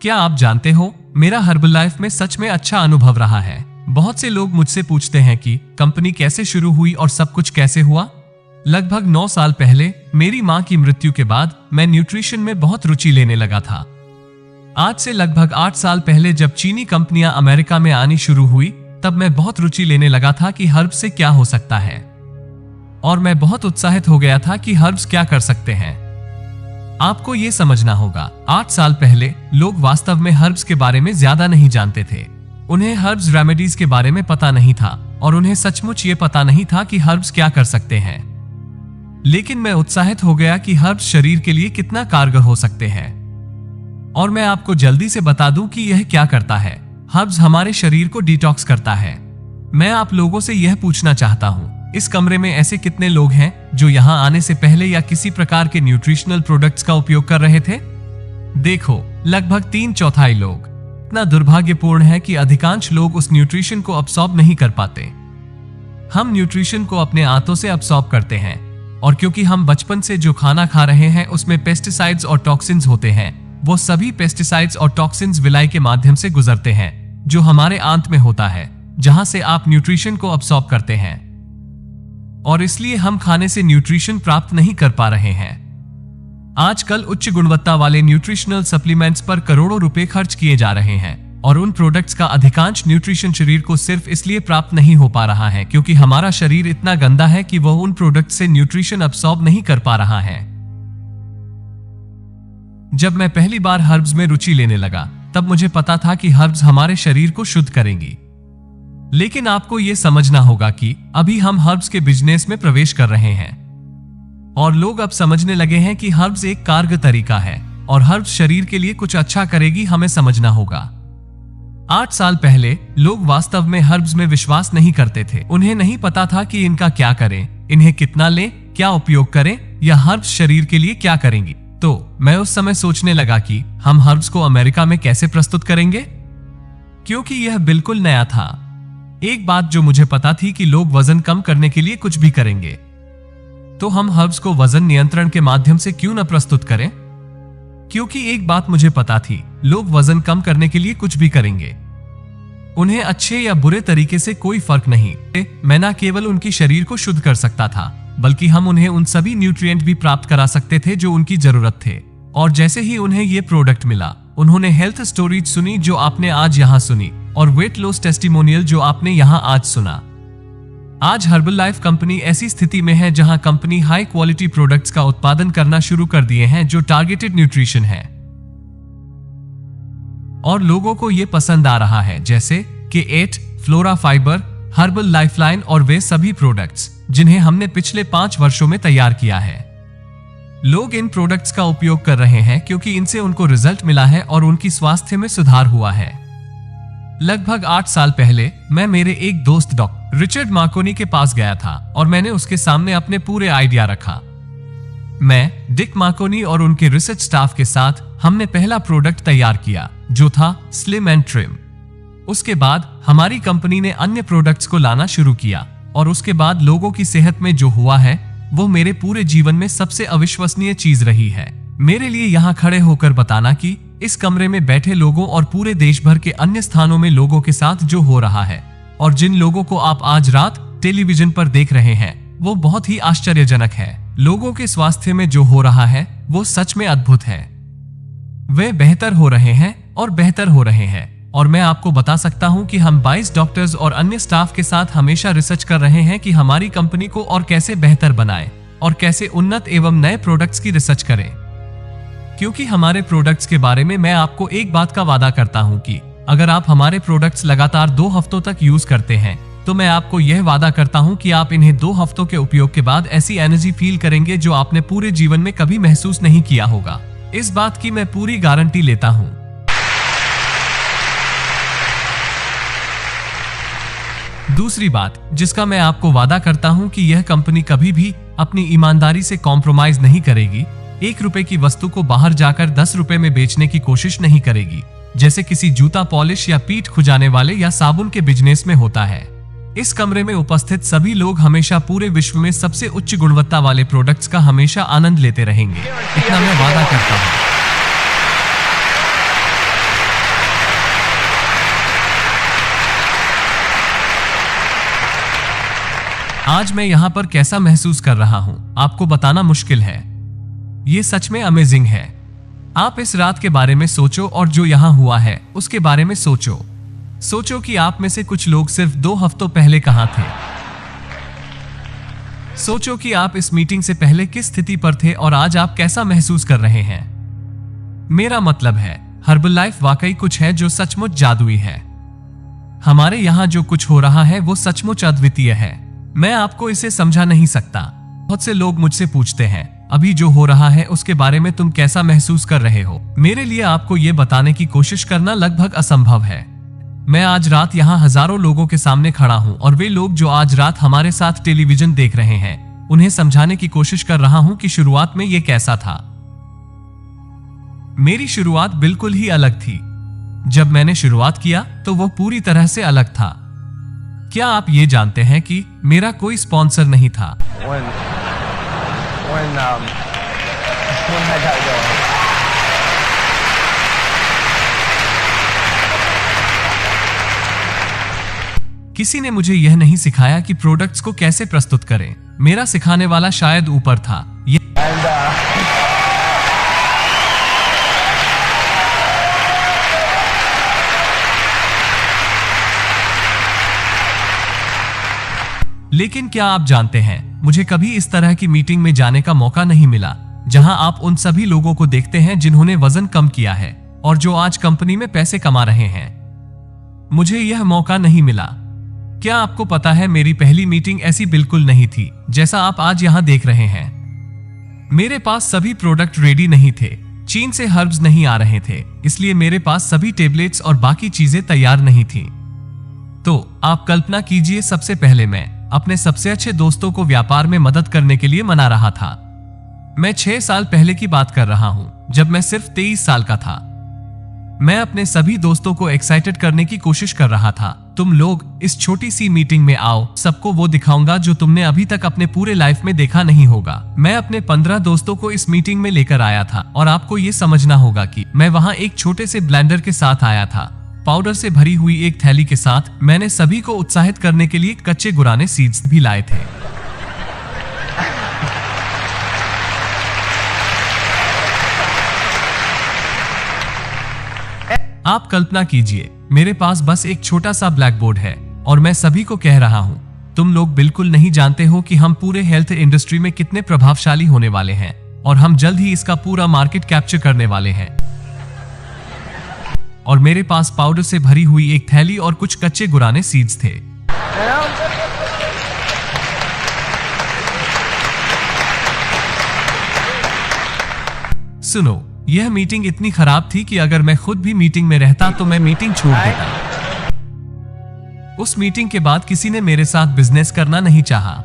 क्या आप जानते हो, मेरा हर्बल लाइफ में सच में अच्छा अनुभव रहा है। बहुत से लोग मुझसे पूछते हैं कि कंपनी कैसे शुरू हुई और सब कुछ कैसे हुआ। लगभग 9 साल पहले मेरी मां की मृत्यु के बाद मैं न्यूट्रिशन में बहुत रुचि लेने लगा था। आज से लगभग 8 साल पहले जब चीनी कंपनियां अमेरिका में आनी शुरू हुई, तब मैं बहुत रुचि लेने लगा था कि हर्ब्स से क्या हो सकता है, और मैं बहुत उत्साहित हो गया था कि हर्ब्स क्या कर सकते हैं। आपको ये समझना होगा, 8 साल पहले लोग वास्तव में हर्ब्स के बारे में ज्यादा नहीं जानते थे। उन्हें हर्ब्स रेमेडीज के बारे में पता नहीं था और उन्हें सचमुच ये पता नहीं था कि हर्ब्स क्या कर सकते हैं। लेकिन मैं उत्साहित हो गया कि हर्ब्स शरीर के लिए कितना कारगर हो सकते हैं। और मैं आपको जल्दी से बता दूं कि यह क्या करता है। हर्ब्स हमारे शरीर को डिटॉक्स करता है। मैं आप लोगों से यह पूछना चाहता हूं, इस कमरे में ऐसे कितने लोग हैं जो यहां आने से पहले या किसी प्रकार के न्यूट्रिशनल प्रोडक्ट्स का उपयोग कर रहे थे? देखो, लगभग 3/4 लोग। इतना दुर्भाग्यपूर्ण है कि अधिकांश लोग उस न्यूट्रिशन को अब्सॉर्ब नहीं कर पाते। हम न्यूट्रिशन को अपने आंतों से अब्सॉर्ब करते हैं, और क्योंकि हम बचपन से जो खाना खा रहे हैं उसमें पेस्टिसाइड्स और टॉक्सिन्स होते हैं, वो सभी पेस्टिसाइड्स और टॉक्सिन्स विलाई के माध्यम से गुजरते हैं, जो हमारे आंत में होता है, जहां से आप न्यूट्रिशन को अब्सॉर्ब करते हैं। और इसलिए हम खाने से न्यूट्रिशन प्राप्त नहीं कर पा रहे हैं। आजकल उच्च गुणवत्ता वाले न्यूट्रिशनल सप्लीमेंट्स पर करोड़ों रुपए खर्च किए जा रहे हैं, और उन प्रोडक्ट्स का अधिकांश न्यूट्रिशन शरीर को सिर्फ इसलिए प्राप्त नहीं हो पा रहा है क्योंकि हमारा शरीर इतना गंदा है कि वह उन प्रोडक्ट से न्यूट्रिशन अब्सॉर्ब नहीं कर पा रहा है। जब मैं पहली बार हर्ब्स में रुचि लेने लगा, तब मुझे पता था कि हर्ब्स हमारे शरीर को शुद्ध करेंगी। लेकिन आपको यह समझना होगा कि अभी हम हर्ब्स के बिजनेस में प्रवेश कर रहे हैं, और लोग अब समझने लगे हैं कि हर्ब्स एक कारगर तरीका है और हर्ब्स शरीर के लिए कुछ अच्छा करेगी। हमें समझना होगा, 8 साल पहले लोग वास्तव में हर्ब्स में विश्वास नहीं करते थे। उन्हें नहीं पता था कि इनका क्या करें, इन्हें कितना लें, क्या उपयोग करें, या हर्ब्स शरीर के लिए क्या करेंगी। तो मैं उस समय सोचने लगा कि हम हर्ब्स को अमेरिका में कैसे प्रस्तुत करेंगे, क्योंकि यह बिल्कुल नया था। एक बात जो मुझे पता थी कि लोग वजन कम करने के लिए कुछ भी करेंगे, तो हम हर्ब्स को वजन नियंत्रण के माध्यम से क्यों न प्रस्तुत करें? क्योंकि एक बात मुझे पता थी, लोग वजन कम करने के लिए कुछ भी करेंगे। उन्हें अच्छे या बुरे तरीके से कोई फर्क नहीं। मैं न केवल उनकी शरीर को शुद्ध कर सकता था, बल्कि हम उन्हें उन सभी न्यूट्रिएंट भी प्राप्त करा सकते थे जो उनकी जरूरत थे। और जैसे ही उन्हें ये प्रोडक्ट मिला, उन्होंने हेल्थ स्टोरीज सुनी जो आपने आज यहाँ सुनी, और वेट लॉस टेस्टिमोनियल जो आपने यहाँ आज सुना। आज हर्बल लाइफ कंपनी ऐसी स्थिति में है जहां कंपनी हाई क्वालिटी प्रोडक्ट्स का उत्पादन करना शुरू कर दिए हैं जो टारगेटेड न्यूट्रिशन है, और लोगों को ये पसंद आ रहा है, जैसे K8, flora fibre, herbal lifeline और वे सभी प्रोडक्ट्स जिन्हें हमने पिछले 5 वर्षों में तैयार किया है। लोग इन प्रोडक्ट्स का उपयोग कर रहे हैं क्योंकि इनसे उनको रिजल्ट मिला है और उनकी स्वास्थ्य में सुधार हुआ है। लगभग 8 साल पहले मैं मेरे एक दोस्त डॉक्टर रिचर्ड मार्कोनी के पास गया था और मैंने उसके सामने अपने पूरे आइडिया रखा। मैं, डिक मार्कोनी और उनके रिसर्च स्टाफ के साथ हमने पहला प्रोडक्ट तैयार किया जो था स्लिम एंड ट्रिम। उसके बाद हमारी कंपनी ने अन्य प्रोडक्ट्स को लाना शुरू किया, और उसके बाद लोगों की सेहत में जो हुआ है वो मेरे पूरे जीवन में सबसे अविश्वसनीय चीज रही है। मेरे लिए यहाँ खड़े होकर बताना कि इस कमरे में बैठे लोगों और पूरे देश भर के अन्य स्थानों में लोगों के साथ जो हो रहा है, और जिन लोगों को आप आज रात टेलीविजन पर देख रहे हैं, वो बहुत ही आश्चर्यजनक है। लोगों के स्वास्थ्य में जो हो रहा है वो सच में अद्भुत है। वे बेहतर हो रहे हैं और बेहतर हो रहे हैं, और मैं आपको बता सकता हूं कि हम 22 डॉक्टर्स और अन्य स्टाफ के साथ हमेशा रिसर्च कर रहे हैं कि हमारी कंपनी को और कैसे बेहतर बनाएं और कैसे उन्नत एवं नए प्रोडक्ट्स की रिसर्च करें। क्योंकि हमारे प्रोडक्ट्स के बारे में मैं आपको एक बात का वादा करता हूं कि अगर आप हमारे प्रोडक्ट्स लगातार 2 हफ्तों तक यूज करते हैं, तो मैं आपको यह वादा करता हूं कि आप इन्हें 2 हफ्तों के उपयोग के बाद ऐसी एनर्जी फील करेंगे जो आपने पूरे जीवन में कभी महसूस नहीं किया होगा। इस बात की मैं पूरी गारंटी लेता हूं। दूसरी बात जिसका मैं आपको वादा करता हूं कि यह कंपनी कभी भी अपनी ईमानदारी से कॉम्प्रोमाइज नहीं करेगी। 1 रुपए की वस्तु को बाहर जाकर 10 रुपए में बेचने की कोशिश नहीं करेगी, जैसे किसी जूता पॉलिश या पीठ खुजाने वाले या साबुन के बिजनेस में होता है। इस कमरे में उपस्थित सभी लोग हमेशा पूरे विश्व में सबसे उच्च गुणवत्ता वाले प्रोडक्ट्स का हमेशा आनंद लेते रहेंगे, इतना मैं वादा करता हूँ। आज मैं यहाँ पर कैसा महसूस कर रहा हूँ आपको बताना मुश्किल है। ये सच में अमेजिंग है। आप इस रात के बारे में सोचो और जो यहाँ हुआ है उसके बारे में सोचो। सोचो कि आप में से कुछ लोग सिर्फ 2 हफ्तों पहले कहाँ थे। सोचो कि आप इस मीटिंग से पहले किस स्थिति पर थे और आज आप कैसा महसूस कर रहे हैं। मेरा मतलब है हर्बलाइफ वाकई कुछ है जो सचमुच जादुई है। हमारे यहाँ जो कुछ हो रहा है वो सचमुच अद्वितीय है। मैं आपको इसे समझा नहीं सकता। बहुत से लोग मुझसे पूछते हैं अभी जो हो रहा है उसके बारे में तुम कैसा महसूस कर रहे हो। मेरे लिए आपको ये बताने की कोशिश करना लगभग असंभव है। मैं आज रात यहाँ हजारों लोगों के सामने खड़ा हूँ और वे लोग जो आज रात हमारे साथ टेलीविजन देख रहे हैं उन्हें समझाने की कोशिश कर रहा हूँ कि शुरुआत में ये कैसा था। मेरी शुरुआत बिल्कुल ही अलग थी। जब मैंने शुरुआत किया तो वो पूरी तरह से अलग था। क्या आप ये जानते हैं कि मेरा कोई स्पॉन्सर नहीं था। when I got going. किसी ने मुझे यह नहीं सिखाया कि प्रोडक्ट्स को कैसे प्रस्तुत करें। मेरा सिखाने वाला शायद ऊपर था। लेकिन क्या आप जानते हैं मुझे कभी इस तरह की मीटिंग में जाने का मौका नहीं मिला जहां आप उन सभी लोगों को देखते हैं जिन्होंने वजन कम किया है और जो आज कंपनी में पैसे कमा रहे हैं। मुझे यह मौका नहीं मिला। क्या आपको पता है मेरी पहली मीटिंग ऐसी बिल्कुल नहीं थी जैसा आप आज यहां देख रहे हैं। मेरे पास सभी प्रोडक्ट रेडी नहीं थे। चीन से हर्ब्स नहीं आ रहे थे, इसलिए मेरे पास सभी टेबलेट्स और बाकी चीजें तैयार नहीं थी। तो आप कल्पना कीजिए, सबसे पहले मैं अपने सबसे अच्छे दोस्तों को व्यापार में मदद करने के लिए मना रहा था। मैं 6 साल पहले की बात कर रहा हूं जब मैं सिर्फ 23 साल का था। मैं अपने सभी दोस्तों को एक्साइटेड करने की कोशिश कर रहा था। तुम लोग इस छोटी सी मीटिंग में आओ, सबको वो दिखाऊंगा जो तुमने अभी तक अपने पूरे लाइफ में देखा नहीं होगा। मैं अपने 15 दोस्तों को इस मीटिंग में लेकर आया था और आपको ये समझना होगा कि मैं वहां एक छोटे से ब्लेंडर के साथ आया था, पाउडर से भरी हुई एक थैली के साथ। मैंने सभी को उत्साहित करने के लिए कच्चे गुराने सीड्स भी लाए थे। आप कल्पना कीजिए, मेरे पास बस एक छोटा सा ब्लैक बोर्ड है और मैं सभी को कह रहा हूं, तुम लोग बिल्कुल नहीं जानते हो कि हम पूरे हेल्थ इंडस्ट्री में कितने प्रभावशाली होने वाले हैं और हम जल्द ही इसका पूरा मार्केट कैप्चर करने वाले हैं। और मेरे पास पाउडर से भरी हुई एक थैली और कुछ कच्चे गुराने सीड्स थे। सुनो, यह मीटिंग इतनी खराब थी कि अगर मैं खुद भी मीटिंग में रहता तो मैं मीटिंग छोड़ देता। उस मीटिंग के बाद किसी ने मेरे साथ बिजनेस करना नहीं चाहा।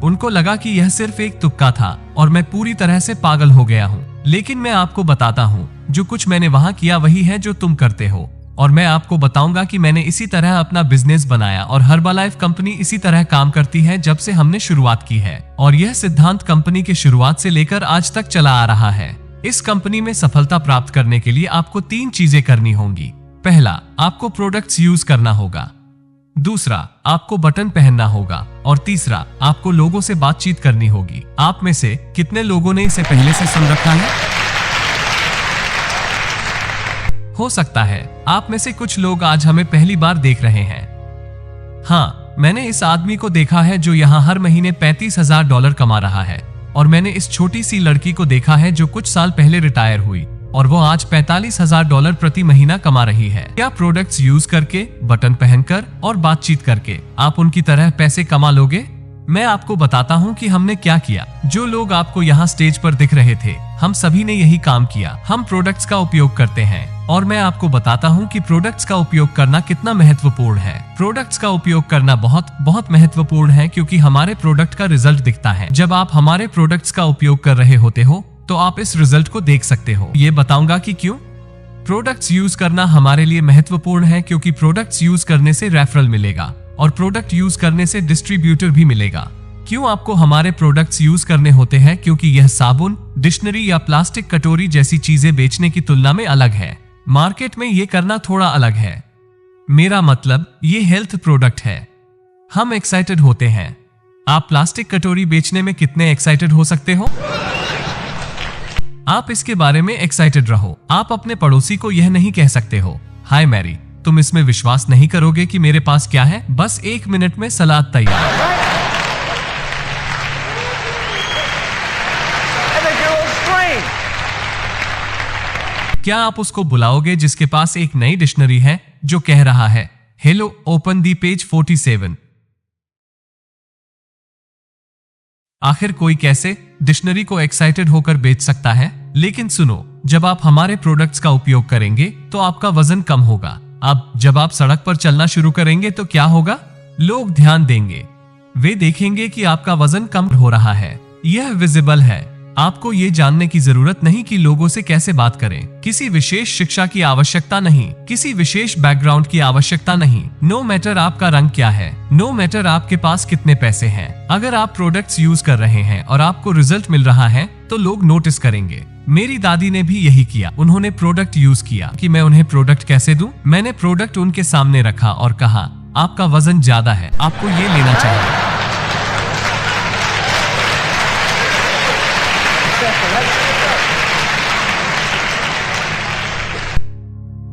उनको लगा कि यह सिर्फ एक तुक्का था और मैं पूरी तरह से पागल हो गया हूं। लेकिन मैं आपको बताता हूं, जो कुछ मैंने वहां किया वही है जो तुम करते हो। और मैं आपको बताऊंगा कि मैंने इसी तरह अपना बिजनेस बनाया और हर्बलाइफ कंपनी इसी तरह काम करती है जब से हमने शुरुआत की है। और यह सिद्धांत कंपनी की शुरुआत से लेकर आज तक चला आ रहा है। इस कंपनी में सफलता प्राप्त करने के लिए आपको 3 चीजें करनी होंगी। पहला, आपको प्रोडक्ट्स यूज करना होगा। दूसरा, आपको बटन पहनना होगा। और तीसरा, आपको लोगों से बातचीत करनी होगी। आप में से कितने लोगों ने इसे पहले से सुन रखा है? हो सकता है आप में से कुछ लोग आज हमें पहली बार देख रहे हैं। हाँ, मैंने इस आदमी को देखा है जो यहाँ हर महीने $35,000 कमा रहा है। और मैंने इस छोटी सी लड़की को देखा है जो कुछ साल पहले रिटायर हुई और वो आज $45,000 प्रति महीना कमा रही है। क्या प्रोडक्ट्स यूज करके, बटन पहनकर और बातचीत करके आप उनकी तरह पैसे कमा लोगे? मैं आपको बताता हूँ कि हमने क्या किया। जो लोग आपको यहाँ स्टेज पर दिख रहे थे, हम सभी ने यही काम किया। हम प्रोडक्ट्स का उपयोग करते हैं और मैं आपको बताता हूँ कि प्रोडक्ट्स का उपयोग करना कितना महत्वपूर्ण है। प्रोडक्ट्स का उपयोग करना बहुत बहुत महत्वपूर्ण है क्योंकि हमारे प्रोडक्ट का रिजल्ट दिखता है। जब आप हमारे प्रोडक्ट्स का उपयोग कर रहे होते हो तो आप इस रिजल्ट को देख सकते हो। ये बताऊंगा कि क्यों। प्रोडक्ट्स यूज करना हमारे लिए महत्वपूर्ण है क्योंकि प्रोडक्ट्स यूज करने से रेफरल मिलेगा और प्रोडक्ट यूज करने से डिस्ट्रीब्यूटर भी मिलेगा। क्यों आपको हमारे प्रोडक्ट्स यूज करने होते हैं? क्योंकि यह साबुन, डिक्शनरी या प्लास्टिक कटोरी जैसी चीजें बेचने की तुलना में अलग है। मार्केट में ये करना थोड़ा अलग है। मेरा मतलब ये हेल्थ प्रोडक्ट है। हम एक्साइटेड होते हैं। आप प्लास्टिक कटोरी बेचने में कितने एक्साइटेड हो सकते हो? आप इसके बारे में एक्साइटेड रहो। आप अपने पड़ोसी को यह नहीं कह सकते हो, हाय मैरी, तुम इसमें विश्वास नहीं करोगे कि मेरे पास क्या है, बस 1 मिनट में सलाद तैयार। क्या आप उसको बुलाओगे जिसके पास एक नई डिक्शनरी है जो कह रहा है, हेलो ओपन दी पेज 47? आखिर कोई कैसे डिक्शनरी को एक्साइटेड होकर बेच सकता है? लेकिन सुनो, जब आप हमारे प्रोडक्ट्स का उपयोग करेंगे तो आपका वजन कम होगा। अब जब आप सड़क पर चलना शुरू करेंगे तो क्या होगा? लोग ध्यान देंगे, वे देखेंगे कि आपका वजन कम हो रहा है। यह विजिबल है। आपको ये जानने की जरूरत नहीं कि लोगों से कैसे बात करें, किसी विशेष शिक्षा की आवश्यकता नहीं, किसी विशेष बैकग्राउंड की आवश्यकता नहीं। नो मैटर आपका रंग क्या है, नो मैटर आपके पास कितने पैसे हैं। अगर आप प्रोडक्ट्स यूज कर रहे हैं और आपको रिजल्ट मिल रहा है तो लोग नोटिस करेंगे। मेरी दादी ने भी यही किया। उन्होंने प्रोडक्ट यूज किया कि मैं उन्हें प्रोडक्ट कैसे दूं। मैंने प्रोडक्ट उनके सामने रखा और कहा, आपका वजन ज्यादा है, आपको ये लेना चाहिए।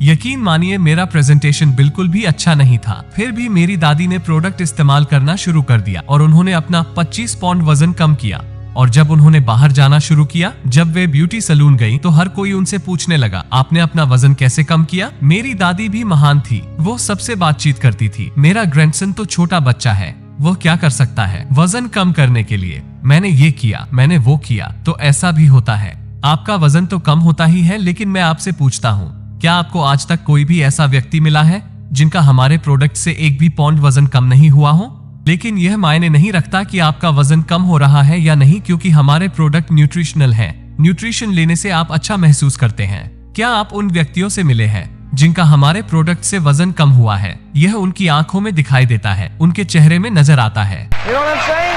यकीन मानिए मेरा प्रेजेंटेशन बिल्कुल भी अच्छा नहीं था, फिर भी मेरी दादी ने प्रोडक्ट इस्तेमाल करना शुरू कर दिया और उन्होंने अपना 25 पाउंड वजन कम किया। और जब उन्होंने बाहर जाना शुरू किया, जब वे ब्यूटी सैलून गई तो हर कोई उनसे पूछने लगा, आपने अपना वजन कैसे कम किया? मेरी दादी भी महान थी, वो सबसे बातचीत करती थी। मेरा ग्रैंडसन तो छोटा बच्चा है, वो क्या कर सकता है वजन कम करने के लिए? मैंने ये किया, मैंने वो किया। तो ऐसा भी होता है, आपका वजन तो कम होता ही है, लेकिन मैं आपसे पूछता हूँ, क्या आपको आज तक कोई भी ऐसा व्यक्ति मिला है जिनका हमारे प्रोडक्ट से 1 भी पाउंड वजन कम नहीं हुआ हो? लेकिन यह मायने नहीं रखता कि आपका वजन कम हो रहा है या नहीं, क्योंकि हमारे प्रोडक्ट न्यूट्रिशनल हैं। न्यूट्रिशन लेने से आप अच्छा महसूस करते हैं। क्या आप उन व्यक्तियों से मिले हैं जिनका हमारे प्रोडक्ट से वजन कम हुआ है? यह उनकी आंखों में दिखाई देता है, उनके चेहरे में नजर आता है। You know what I'm saying?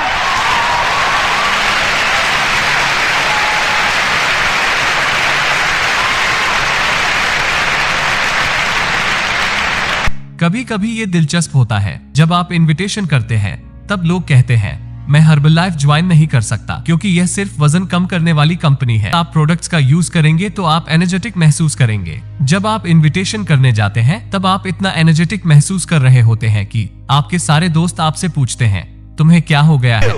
कभी कभी ये दिलचस्प होता है, जब आप इनविटेशन करते हैं तब लोग कहते हैं, मैं हर्बलाइफ ज्वाइन नहीं कर सकता क्योंकि यह सिर्फ वजन कम करने वाली कंपनी है। आप प्रोडक्ट्स का यूज करेंगे तो आप एनर्जेटिक महसूस करेंगे। जब आप इनविटेशन करने जाते हैं तब आप इतना एनर्जेटिक महसूस कर रहे होते हैं कि आपके सारे दोस्त आपसे पूछते हैं, तुम्हें क्या हो गया है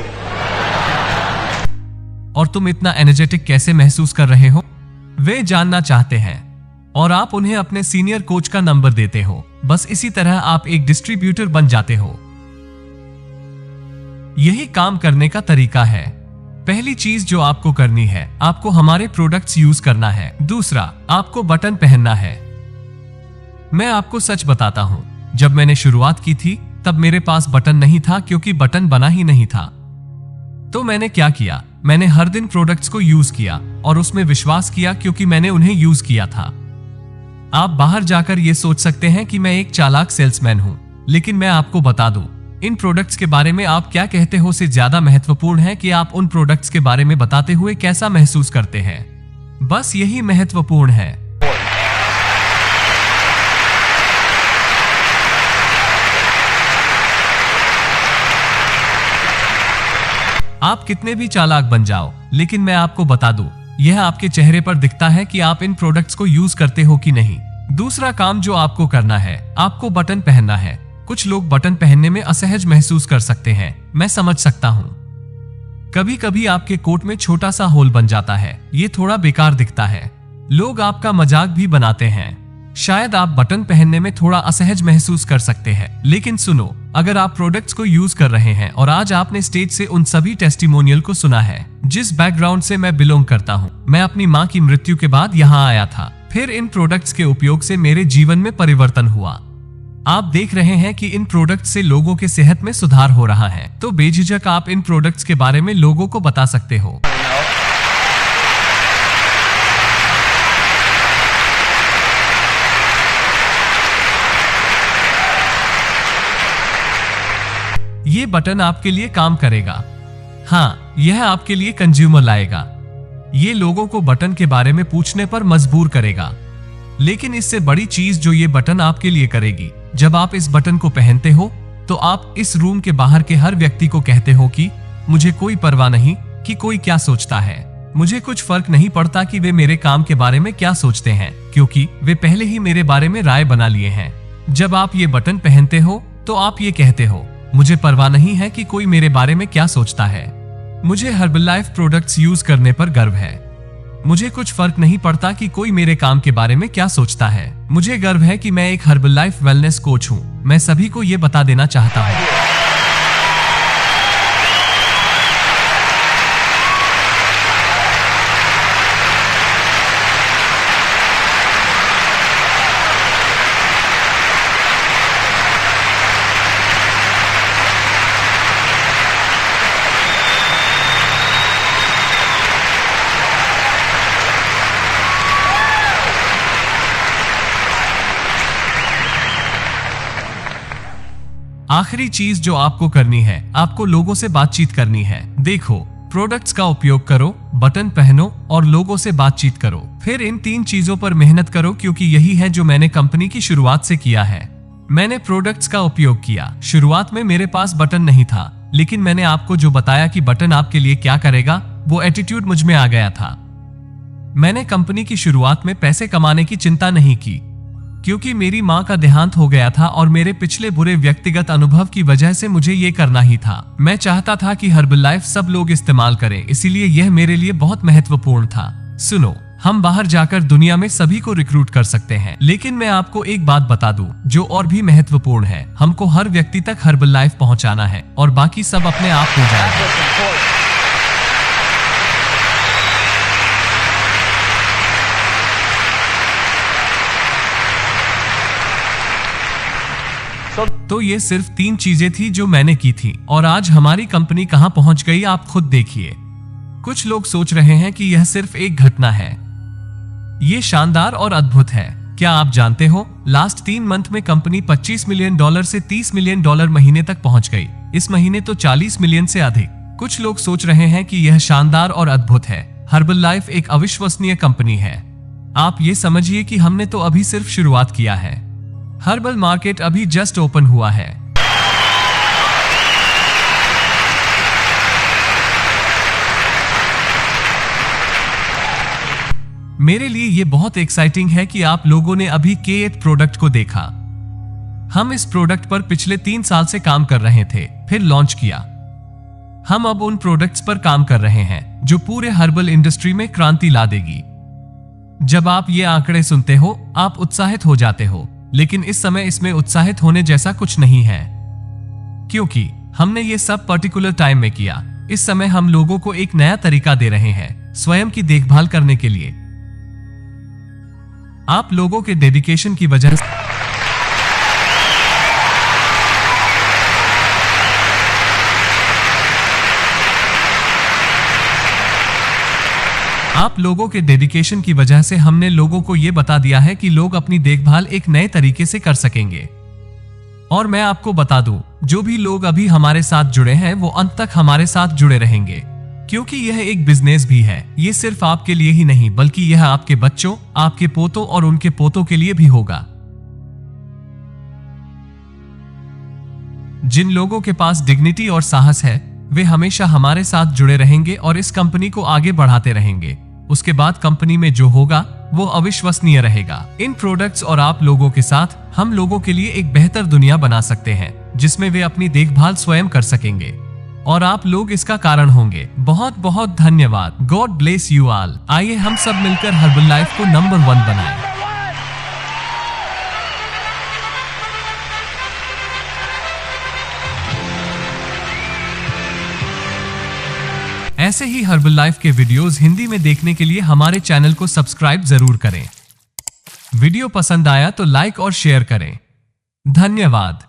और तुम इतना एनर्जेटिक कैसे महसूस कर रहे हो? वे जानना चाहते हैं और आप उन्हें अपने सीनियर कोच का नंबर देते हो। बस इसी तरह आप एक डिस्ट्रीब्यूटर बन जाते हो। यही काम करने का तरीका है। पहली चीज जो आपको करनी है, आपको हमारे प्रोडक्ट्स यूज करना है। दूसरा, आपको बटन पहनना है। मैं आपको सच बताता हूं, जब मैंने शुरुआत की थी तब मेरे पास बटन नहीं था क्योंकि बटन बना ही नहीं था। तो मैंने क्या किया, मैंने हर दिन प्रोडक्ट्स को यूज किया और उसमें विश्वास किया क्योंकि मैंने उन्हें यूज किया था। आप बाहर जाकर ये सोच सकते हैं कि मैं एक चालाक सेल्समैन हूं, लेकिन मैं आपको बता दूं, इन प्रोडक्ट्स के बारे में आप क्या कहते हो से ज्यादा महत्वपूर्ण है कि आप उन प्रोडक्ट्स के बारे में बताते हुए कैसा महसूस करते हैं। बस यही महत्वपूर्ण है। आप कितने भी चालाक बन जाओ, लेकिन मैं आपको बता दूं, यह आपके चेहरे पर दिखता है कि आप इन प्रोडक्ट्स को यूज करते हो कि नहीं। दूसरा काम जो आपको करना है, आपको बटन पहनना है। कुछ लोग बटन पहनने में असहज महसूस कर सकते हैं, मैं समझ सकता हूं। कभी कभी आपके कोट में छोटा सा होल बन जाता है, ये थोड़ा बेकार दिखता है, लोग आपका मजाक भी बनाते हैं। शायद आप बटन पहनने में थोड़ा असहज महसूस कर सकते हैं, लेकिन सुनो, अगर आप प्रोडक्ट्स को यूज कर रहे हैं और आज आपने स्टेज से उन सभी टेस्टिमोनियल को सुना है जिस बैकग्राउंड से मैं बिलोंग करता हूं। मैं अपनी माँ की मृत्यु के बाद यहाँ आया था, फिर इन प्रोडक्ट्स के उपयोग से मेरे जीवन में परिवर्तन हुआ। आप देख रहे हैं कि इन प्रोडक्ट्स से लोगों के सेहत में सुधार हो रहा है, तो बेझिझक आप इन प्रोडक्ट्स के बारे में लोगों को बता सकते हो। ये बटन आपके लिए काम करेगा। हाँ, यह आपके लिए कंज्यूमर लाएगा। ये लोगों को बटन के बारे में पूछने पर मजबूर करेगा। लेकिन इससे बड़ी चीज जो ये बटन आपके लिए करेगी, जब आप इस बटन को पहनते हो तो आप इस रूम के बाहर के हर व्यक्ति को कहते हो कि मुझे कोई परवाह नहीं कि कोई क्या सोचता है, मुझे कुछ फर्क नहीं पड़ता कि वे मेरे काम के बारे में क्या सोचते हैं, क्योंकि वे पहले ही मेरे बारे में राय बना लिए हैं। जब आप ये बटन पहनते हो तो आप ये कहते हो, मुझे परवाह नहीं है कि कोई मेरे बारे में क्या सोचता है, मुझे हर्बलाइफ प्रोडक्ट्स यूज करने पर गर्व है, मुझे कुछ फर्क नहीं पड़ता कि कोई मेरे काम के बारे में क्या सोचता है, मुझे गर्व है कि मैं एक हर्बलाइफ वेलनेस कोच हूँ। मैं सभी को ये बता देना चाहता हूँ। आखिरी चीज जो आपको करनी है, आपको लोगों से बातचीत करनी है। देखो, प्रोडक्ट्स का उपयोग करो, बटन पहनो और लोगों से बातचीत करो। फिर इन 3 चीजों पर मेहनत करो, क्योंकि यही है जो मैंने कंपनी की शुरुआत से किया है। मैंने प्रोडक्ट्स का उपयोग किया। शुरुआत में मेरे पास बटन नहीं था, लेकिन मैंने आपको जो बताया कि बटन आपके लिए क्या करेगा, वो एटीट्यूड मुझ में आ गया था। मैंने कंपनी की शुरुआत में पैसे कमाने की चिंता नहीं की, क्योंकि मेरी माँ का देहांत हो गया था और मेरे पिछले बुरे व्यक्तिगत अनुभव की वजह से मुझे ये करना ही था। मैं चाहता था कि हर्बलाइफ सब लोग इस्तेमाल करें, इसीलिए यह मेरे लिए बहुत महत्वपूर्ण था। सुनो, हम बाहर जाकर दुनिया में सभी को रिक्रूट कर सकते हैं, लेकिन मैं आपको एक बात बता दूं जो और भी महत्वपूर्ण है। हमको हर व्यक्ति तक हर्बलाइफ पहुंचाना है और बाकी सब अपने आप हो जाएगा। तो ये सिर्फ 3 चीजें थी जो मैंने की थी, और आज हमारी कंपनी कहां पहुंच गई आप खुद देखिए। कुछ लोग सोच रहे हैं कि यह सिर्फ एक घटना है। ये शानदार और अद्भुत है। क्या आप जानते हो, लास्ट 3 मंथ में कंपनी $25 मिलियन से $30 मिलियन महीने तक पहुंच गई। इस महीने तो 40 मिलियन से अधिक। कुछ लोग सोच रहे हैं कि यह शानदार और अद्भुत है। हर्बलाइफ एक अविश्वसनीय कंपनी है। आप ये समझिए कि हमने तो अभी सिर्फ शुरुआत किया है। हर्बल मार्केट अभी जस्ट ओपन हुआ है। मेरे लिए ये बहुत एक्साइटिंग है कि आप लोगों ने अभी K8 प्रोडक्ट को देखा। हम इस प्रोडक्ट पर पिछले 3 साल से काम कर रहे थे, फिर लॉन्च किया। हम अब उन प्रोडक्ट्स पर काम कर रहे हैं जो पूरे हर्बल इंडस्ट्री में क्रांति ला देगी। जब आप ये आंकड़े सुनते हो, आप उत्साहित हो जाते हो, लेकिन इस समय इसमें उत्साहित होने जैसा कुछ नहीं है, क्योंकि हमने ये सब पर्टिकुलर टाइम में किया। इस समय हम लोगों को एक नया तरीका दे रहे हैं स्वयं की देखभाल करने के लिए। आप लोगों के डेडिकेशन की वजह से हमने लोगों को यह बता दिया है कि लोग अपनी देखभाल एक नए तरीके से कर सकेंगे। और मैं आपको बता दूं, जो भी लोग अभी हमारे साथ जुड़े हैं वो अंत तक हमारे साथ जुड़े रहेंगे, क्योंकि यह एक बिजनेस भी है। ये सिर्फ आपके लिए ही नहीं, बल्कि यह आपके बच्चों, आपके पोतों और उनके पोतों के लिए भी होगा। जिन लोगों के पास डिग्निटी और साहस है, वे हमेशा हमारे साथ जुड़े रहेंगे और इस कंपनी को आगे बढ़ाते रहेंगे। उसके बाद कंपनी में जो होगा वो अविश्वसनीय रहेगा। इन प्रोडक्ट्स और आप लोगों के साथ हम लोगों के लिए एक बेहतर दुनिया बना सकते हैं, जिसमें वे अपनी देखभाल स्वयं कर सकेंगे, और आप लोग इसका कारण होंगे। बहुत बहुत धन्यवाद। God bless you all. आइए हम सब मिलकर हर्बलाइफ को नंबर 1 बनाएं। ऐसे ही हर्बलाइफ के वीडियोस हिंदी में देखने के लिए हमारे चैनल को सब्सक्राइब जरूर करें। वीडियो पसंद आया तो लाइक और शेयर करें। धन्यवाद।